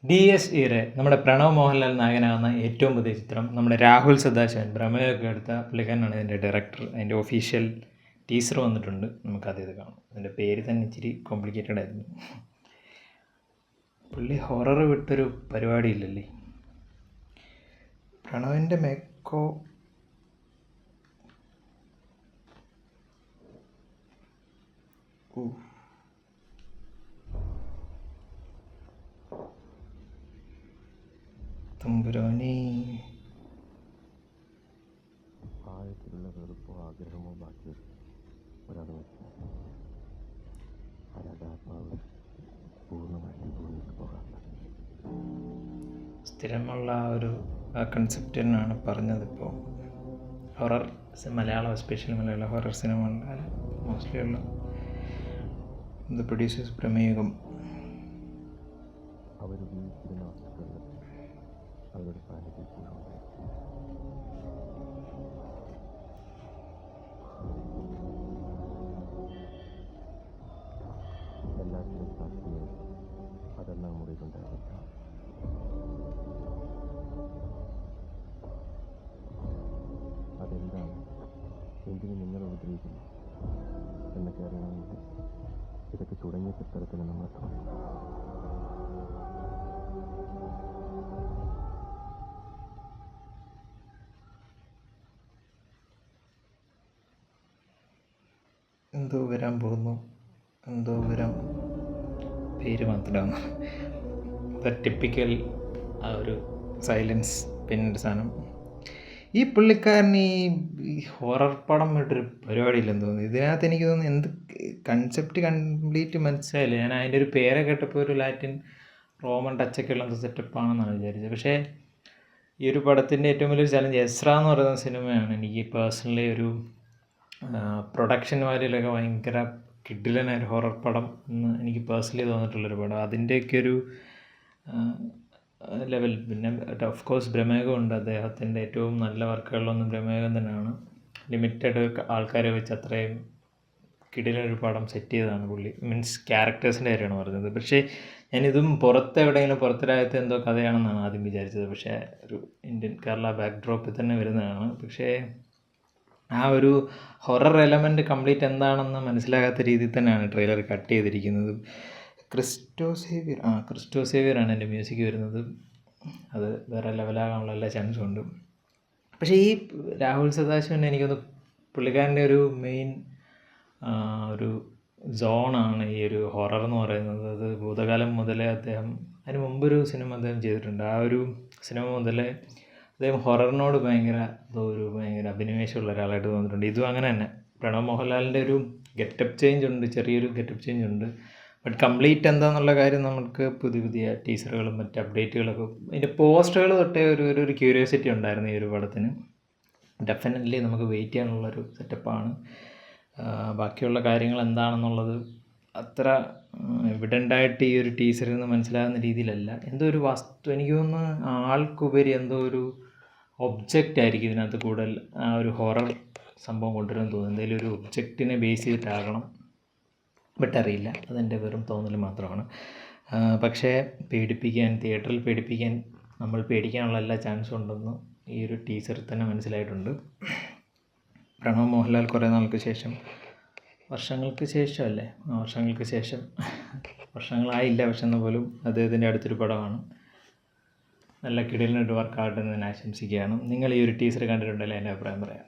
DS ഇറെ നമ്മുടെ പ്രണവ് മോഹൻലാൽ നായകനാകുന്ന ഏറ്റവും പുതിയ ചിത്രം നമ്മുടെ രാഹുൽ സദാശിവൻ പ്രമേയമൊക്കെ എടുത്ത പുള്ളിക്കാരനാണ് ഇതിൻ്റെ ഡയറക്ടർ. അതിൻ്റെ ഒഫീഷ്യൽ ടീസർ വന്നിട്ടുണ്ട്. നമുക്കത് കാണാം. അതിൻ്റെ പേര് തന്നെ ഇച്ചിരി കോംപ്ലിക്കേറ്റഡ് ആയിരുന്നു. പുള്ളി ഹൊറർ വിട്ടൊരു പരിപാടിയില്ലല്ലേ. പ്രണവിൻ്റെ മേക്കോ തമ്പുരാനേ. ആഴത്തിലുള്ള വെറുപ്പോ ആഗ്രഹമോ ബാക്കി ഒരാൾ അയാളുടെ പൂർണ്ണമായിട്ട് ഭൂമിക്ക് പോകാറില്ല. സ്ഥിരമുള്ള ഒരു കൺസെപ്റ്റ് തന്നെയാണ് പറഞ്ഞതിപ്പോൾ. Horror Malayalam, especially Malayalam horror cinema mostly ഉള്ള ഇത് പ്രൊഡ്യൂസേഴ്സ് പ്രമേയം. അവരുപയോഗിച്ചിരുന്ന വസ്തുക്കളിൽ അവരുടെ സാന്നിധ്യത്തിലുണ്ട്. എല്ലാത്തിനും സാക്ഷിയായി അതെല്ലാം മുറിയിലുണ്ടാകില്ല. അതെന്താണ്, എന്തിന് നിങ്ങൾ ഉപദ്രവിക്കുന്നു എന്നൊക്കെ അറിയണമെങ്കിൽ ഇതൊക്കെ തുടങ്ങിയ സ്ഥലത്തിന് നമ്മളെ തോന്നും. എന്തോ വരാൻ പോകുന്നു, എന്തോ വരാൻ പേര് മാത്രമാണ്. ടിപ്പിക്കൽ ആ ഒരു സൈലൻസ് പിന്നൊരു സാധനം. ഈ പുള്ളിക്കാരന് ഈ ഹൊറർ പടം വിട്ടൊരു പരിപാടിയില്ലെന്ന് തോന്നുന്നു. ഇതിനകത്ത് എനിക്ക് തോന്നുന്നു എന്ത് കൺസെപ്റ്റ് കംപ്ലീറ്റ് മനസ്സിലായില്ല. ഞാൻ അതിൻ്റെ ഒരു പേരെ കേട്ടപ്പോൾ ഒരു ലാറ്റിൻ റോമൻ ടച്ചൊക്കെ ഉള്ള എന്തോ സെറ്റപ്പാണെന്നാണ് വിചാരിച്ചത്. പക്ഷേ ഈ ഒരു പടത്തിൻ്റെ ഏറ്റവും വലിയൊരു ചലഞ്ച് എസ്ര എന്ന് പറയുന്ന സിനിമയാണ്. എനിക്ക് പേഴ്സണലി ഒരു പ്രൊഡക്ഷൻ വാല്യൂലൊക്കെ ഭയങ്കര കിഡിലനായ ഒരു ഹൊറർ പടം എന്ന് എനിക്ക് പേഴ്സണലി തോന്നിയിട്ടുള്ളൊരു പടം. അതിൻ്റെയൊക്കെ ഒരു ലെവൽ. പിന്നെ ഓഫ് കോഴ്സ് ബ്രഹ്മയുഗമുണ്ട്. അദ്ദേഹത്തിൻ്റെ ഏറ്റവും നല്ല വർക്കുകളിലൊന്നും ബ്രഹ്മയുഗം തന്നെയാണ്. ലിമിറ്റഡ് ആൾക്കാരെ വെച്ച് അത്രയും കിടിലൊരു പടം സെറ്റ് ചെയ്തതാണ് പുള്ളി. മീൻസ് ക്യാരക്ടേഴ്സിൻ്റെ കാര്യമാണ് പറഞ്ഞത്. പക്ഷേ ഞാനിതും പുറത്തെവിടെയെങ്കിലും പുറത്തെ രാജ്യത്തെ എന്തോ കഥയാണെന്നാണ് ആദ്യം വിചാരിച്ചത്. പക്ഷേ ഒരു ഇന്ത്യൻ കേരള ബാക്ക്ഡ്രോപ്പിൽ തന്നെ വരുന്നതാണ്. പക്ഷേ ആ ഒരു ഹൊറർ എലമെൻറ്റ് കംപ്ലീറ്റ് എന്താണെന്ന് മനസ്സിലാകാത്ത രീതിയിൽ തന്നെയാണ് ട്രെയിലർ കട്ട് ചെയ്തിരിക്കുന്നത്. ക്രിസ്റ്റോ സേവിയറാണ് എൻ്റെ മ്യൂസിക് വരുന്നത്. അത് വേറെ ലെവലാകാനുള്ള എല്ലാ ചാൻസും ഉണ്ട്. പക്ഷേ ഈ രാഹുൽ സദാശിവൻ എനിക്കൊന്ന് പുള്ളിക്കാരൻ്റെ ഒരു മെയിൻ ഒരു സോണാണ് ഈ ഒരു ഹൊറർ എന്ന് പറയുന്നത്. അത് ഭൂതകാലം മുതലേ അദ്ദേഹം, അതിന് മുമ്പൊരു സിനിമ അദ്ദേഹം ചെയ്തിട്ടുണ്ട്. ആ ഒരു സിനിമ മുതലേ അദ്ദേഹം ഹൊററിനോട് ഭയങ്കര അഭിനിവേശമുള്ള ഒരാളായിട്ട് തോന്നിയിട്ടുണ്ട്. ഇതും അങ്ങനെ തന്നെ. പ്രണവ് മോഹൻലാലിൻ്റെ ഒരു ഗെറ്റപ്പ് ചേഞ്ച് ഉണ്ട്, ചെറിയൊരു ഗെറ്റപ്പ് ചേഞ്ച് ഉണ്ട്. ബട്ട് കംപ്ലീറ്റ് എന്താണെന്നുള്ള കാര്യം നമുക്ക് പുതിയ ടീസറുകളും മറ്റ് അപ്ഡേറ്റുകളൊക്കെ, അതിൻ്റെ പോസ്റ്ററുകൾ തൊട്ടേ ഒരു ക്യൂരിയോസിറ്റി ഉണ്ടായിരുന്നു ഈ ഒരു പടത്തിന്. ഡെഫിനറ്റ്ലി നമുക്ക് വെയിറ്റ് ചെയ്യാനുള്ളൊരു സെറ്റപ്പാണ്. ബാക്കിയുള്ള കാര്യങ്ങൾ എന്താണെന്നുള്ളത് അത്ര എവിഡൻ്റായിട്ട് ഈ ഒരു ടീസറിൽ നിന്ന് മനസ്സിലാകുന്ന രീതിയിലല്ല. എന്തോ ഒരു വസ്തു, എനിക്ക് തോന്നുന്നു ആൾക്കുപരി എന്തോ ഒരു ഒബ്ജക്റ്റ് ആയിരിക്കും ഇതിനകത്ത് കൂടുതൽ ആ ഒരു ഹൊറർ സംഭവം കൊണ്ടുവരാൻ തോന്നുന്നു. എന്തെങ്കിലും ഒരു ഒബ്ജക്റ്റിനെ ബേസ് ചെയ്തിട്ടാകണം. ബട്ട് അറിയില്ല, അതെൻ്റെ വെറും തോന്നൽ മാത്രമാണ്. പക്ഷേ തിയേറ്ററിൽ പേടിപ്പിക്കാൻ നമ്മൾ പേടിക്കാനുള്ള എല്ലാ ചാൻസും ഉണ്ടെന്ന് ഈ ഒരു ടീസറിൽ തന്നെ മനസ്സിലായിട്ടുണ്ട്. പ്രണവ് മോഹൻലാൽ കുറേ നാൾക്ക് ശേഷം, വർഷങ്ങൾക്ക് ശേഷം വർഷങ്ങളായില്ല പക്ഷെ എന്നാൽ പോലും അദ്ദേഹത്തിൻ്റെ അടുത്തൊരു പടമാണ്. നല്ല കിടിലനൊരു വർക്കാകട്ടെ എന്ന് ഞാൻ ആശംസിക്കുകയാണ്. നിങ്ങൾ ഈ ഒരു ടീസർ കണ്ടിട്ടുണ്ടല്ലോ, എൻ്റെ അഭിപ്രായം പറയാം.